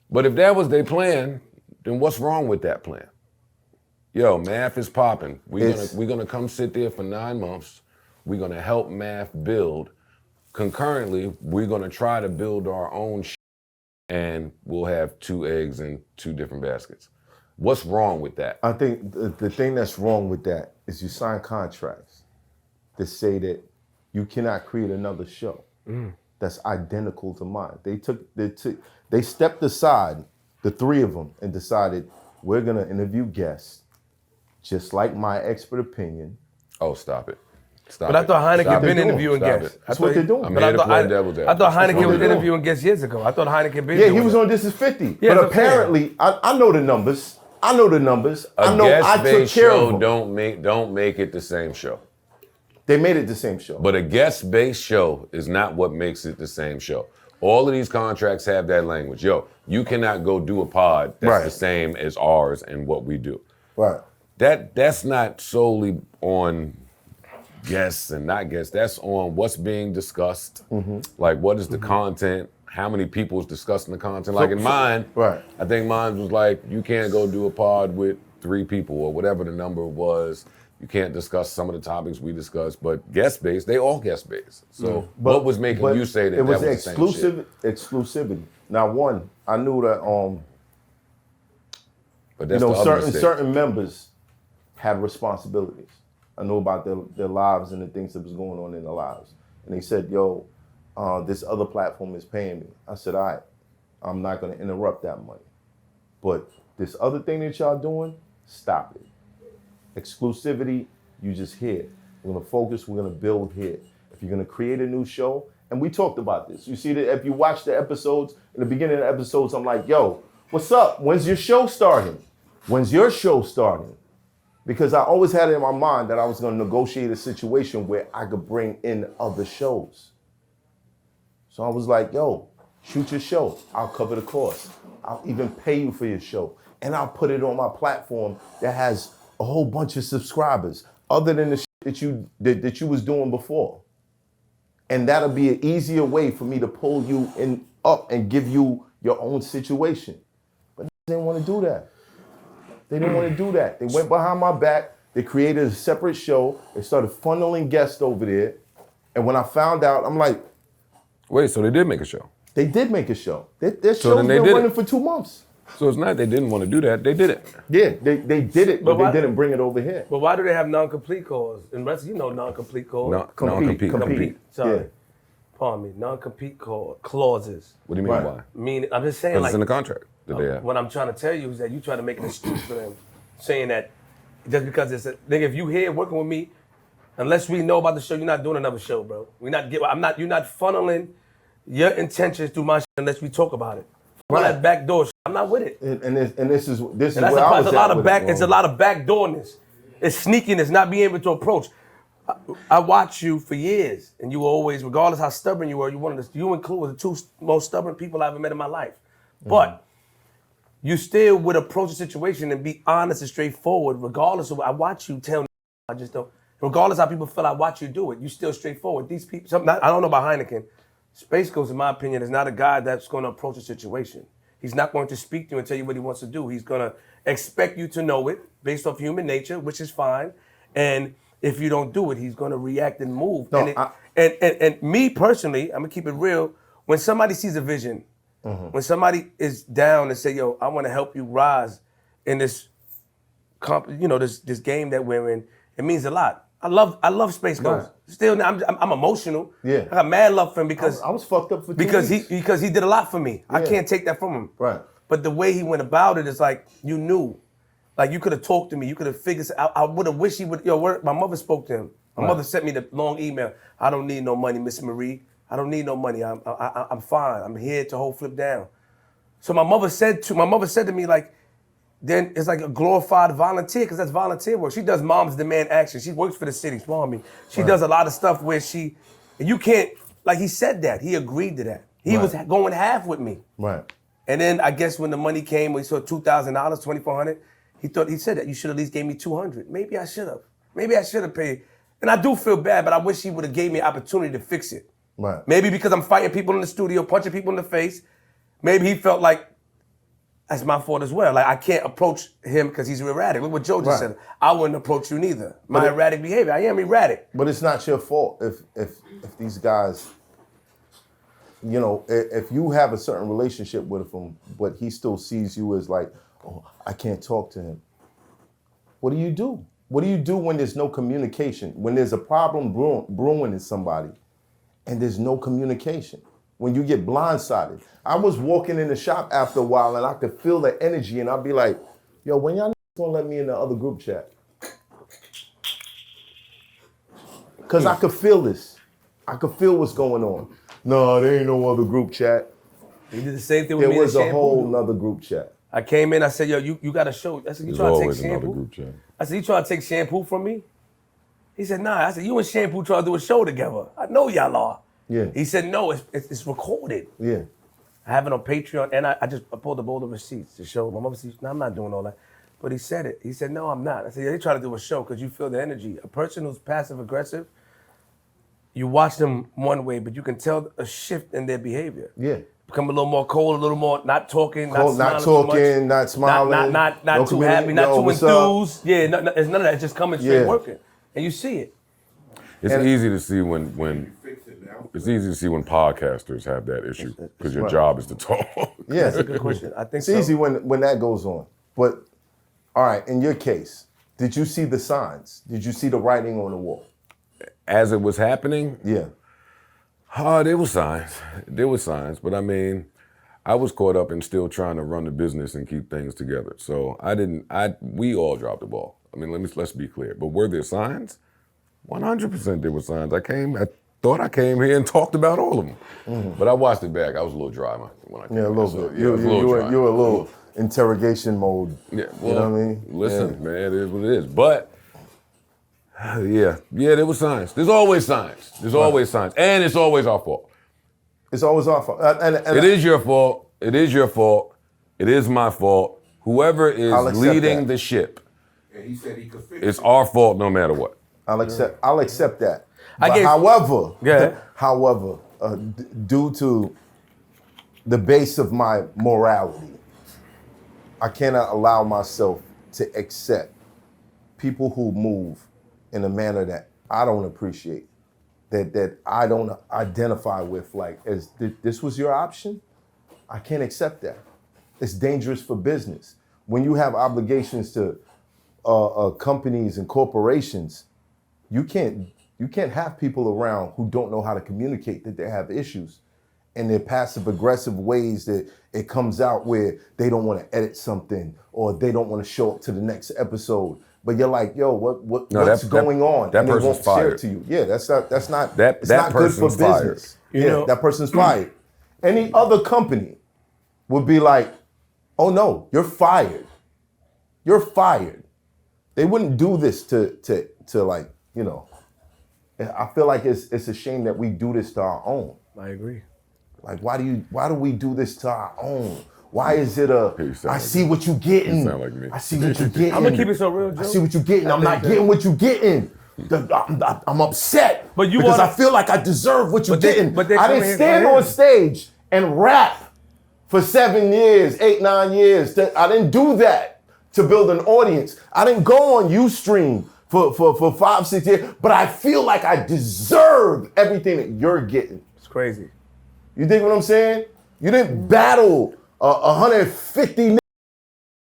But if that was their plan, then what's wrong with that plan? Yo, Math is popping. We're gonna come sit there for 9 months. We're gonna help Math build. Concurrently, we're gonna try to build our own and we'll have 2 eggs in 2 different baskets. What's wrong with that? I think the thing that's wrong with that is you sign contracts that say that you cannot create another show that's identical to mine. They stepped aside, the 3 of them, and decided we're gonna interview guests just like My Expert Opinion. Oh, stop it. But I thought Heineken been interviewing guests. That's what they're doing. I'm here to play devil's advocate. I thought Heineken was interviewing guests years ago. I thought Heineken been Yeah, he was on This Is 50. Yeah, but apparently, I know the numbers. I know the numbers. I know I took care of them. Don't make it the same show. They made it the same show. But a guest-based show is not what makes it the same show. All of these contracts have that language. Yo, you cannot go do a pod that's the same as ours and what we do. Right. That's not solely on guests and not guests. That's on what's being discussed. Like, what is the content? How many people is discussing the content? Like in mine, I think mine was like, you can't go do a pod with 3 people or whatever the number was. You can't discuss some of the topics we discussed, but guest-based, they all guest-based. So what was making you say that was the same shit? Exclusivity. Now, one, I knew that but that's certain members had responsibilities. I knew about their lives and the things that was going on in their lives. And they said, yo, this other platform is paying me. I said, all right, I'm not gonna interrupt that money. But this other thing that y'all doing, stop it. Exclusivity, you just here. We're gonna focus, we're gonna build here. If you're gonna create a new show, and we talked about this. You see that if you watch the episodes, in the beginning of the episodes, I'm like, yo, what's up? When's your show starting? When's your show starting? Because I always had it in my mind that I was gonna negotiate a situation where I could bring in other shows. So I was like, yo, shoot your show. I'll cover the cost. I'll even pay you for your show. And I'll put it on my platform that has a whole bunch of subscribers, other than the shit that you was doing before. And that'll be an easier way for me to pull you up and give you your own situation. But they didn't want to do that. They didn't want to do that. They went behind my back. They created a separate show. They started funneling guests over there. And when I found out, I'm like, wait, so they did make a show? They did make a show. Their show's been running for 2 months. So it's not they didn't want to do that, they did it. Yeah, they did it, but they didn't bring it over here. But why do they have non-complete clause? And rest, non-complete clause. Compete. Sorry. Yeah. Pardon me. Non-compete clauses. What do you mean why? Meaning, I'm just saying, Because like, it's in the contract that they have. What I'm trying to tell you is that you try to make an excuse for them, saying that just because it's a nigga, if you here working with me, unless we know about the show, you're not doing another show, bro. You're not funneling your intentions through my shit unless we talk about it. Run that backdoor shit. I'm not with it. And this is where It's I was a lot of backdoorness. It's sneakiness, not being able to approach. I watched you for years, and you were always, regardless how stubborn you were, you and Clue were the 2 most stubborn people I ever met in my life. But you still would approach a situation and be honest and straightforward, regardless of what I watch you tell me. I just don't. Regardless how people feel, I watch you do it. You still straightforward. These people, I don't know about Heineken. Space Ghost, in my opinion, is not a guy that's going to approach a situation. He's not going to speak to you and tell you what he wants to do. He's going to expect you to know it based off human nature, which is fine. And if you don't do it, he's going to react and move. And me personally, I'm going to keep it real. When somebody sees a vision, when somebody is down and say, yo, I want to help you rise in this, this game that we're in, it means a lot. I love Space Ghost. Still, I'm emotional. Yeah. I got mad love for him because I was fucked up for 2 because weeks. he did a lot for me. I can't take that from him. Right. But the way he went about it is like you knew, like you could have talked to me. You could have figured. I would have wished he would. My mother spoke to him. My mother sent me the long email. I don't need no money, Miss Marie. I don't need no money. I'm fine. I'm here to hold Flip down. So my mother said to me like, then it's like a glorified volunteer, because that's volunteer work. She does Moms Demand Action. She works for the city, Swami. She does a lot of stuff where you can't, like he said that, he agreed to that. He was going half with me. Right. And then I guess when the money came, we saw $2,000, $2,400, he said that you should at least gave me $200. Maybe I should have paid. And I do feel bad, but I wish he would have gave me an opportunity to fix it. Right. Maybe because I'm fighting people in the studio, punching people in the face. Maybe he felt like that's my fault as well. Like, I can't approach him because he's erratic. Look what Joe just said. I wouldn't approach you neither. My erratic behavior. I am erratic. But it's not your fault if these guys, you know, if you have a certain relationship with him, but he still sees you as like, oh, I can't talk to him. What do you do? What do you do when there's no communication? When there's a problem brewing in somebody and there's no communication? When you get blindsided. I was walking in the shop after a while and I could feel the energy and I'd be like, yo, when y'all gonna let me in the other group chat? Because I could feel this. I could feel what's going on. No, there ain't no other group chat. He did the same thing with me. There was a whole nother group chat. I came in, I said, yo, you got to show. I said, you trying to take shampoo? Group chat. I said, you trying to take shampoo from me? He said, nah. I said, you and Shampoo trying to do a show together. I know y'all are. Yeah. He said, no, it's recorded. Yeah. I have it on Patreon, and I pulled up all the receipts to show my mother. No, I'm not doing all that. But he said it. He said, no, I'm not. I said, yeah, they try to do a show because you feel the energy. A person who's passive-aggressive, you watch them one way, but you can tell a shift in their behavior. Yeah. Become a little more cold, a little more not talking, Cold, not smiling not smiling. Not too happy, not too enthused. Yeah, it's none of that. It's just coming straight working. And you see it. It's easy to see when it's easy to see when podcasters have that issue because your job is to talk. Yeah, That's a good question. I think it's easy when that goes on. But all right, in your case, did you see the signs? Did you see the writing on the wall? As it was happening, Yeah. There were signs. There were signs, but I mean, I was caught up in still trying to run the business and keep things together. So we all dropped the ball. I mean, let's be clear. But were there signs? 100% there were signs. I thought I came here and talked about all of them. Mm-hmm. But I watched it back. I was a little dry when I came. Yeah, a little bit. You were a little interrogation mode. Yeah, well, you know what I mean? Listen, man, it is what it is. But yeah, there were signs. There's always signs. There's always signs, and it's always our fault. It's always our fault. It is your fault. It is your fault. It is my fault. Whoever is leading the ship, and he said he could fix it's our fault no matter what. I'll accept that. However, due to the base of my morality, I cannot allow myself to accept people who move in a manner that I don't appreciate, that I don't identify with. Like, as this was your option, I can't accept that. It's dangerous for business. When you have obligations to companies and corporations, you can't have people around who don't know how to communicate that they have issues, and their passive aggressive ways that it comes out where they don't want to edit something or they don't want to show up to the next episode. But you're like, yo, what's going on? That and they person's won't share fired. it to you. Yeah, that's not it's not good for person's fired. business. That person's fired. Any other company would be like, oh no, you're fired. You're fired. They wouldn't do this to like, you know. I feel like it's a shame that we do this to our own. I agree. Like, why do we do this to our own? Why is it I see me. what you getting. You sound like me. I see what you getting. I'm gonna keep it so real, Joe. I see what you getting. I'm not getting what you getting. I'm upset because I feel like I deserve what you're getting. I didn't stand on stage and rap for 7 years, 8, 9 years. I didn't do that to build an audience. I didn't go on Ustream for 5, 6 years, but I feel like I deserve everything that you're getting. It's crazy. You dig what I'm saying? You didn't battle 150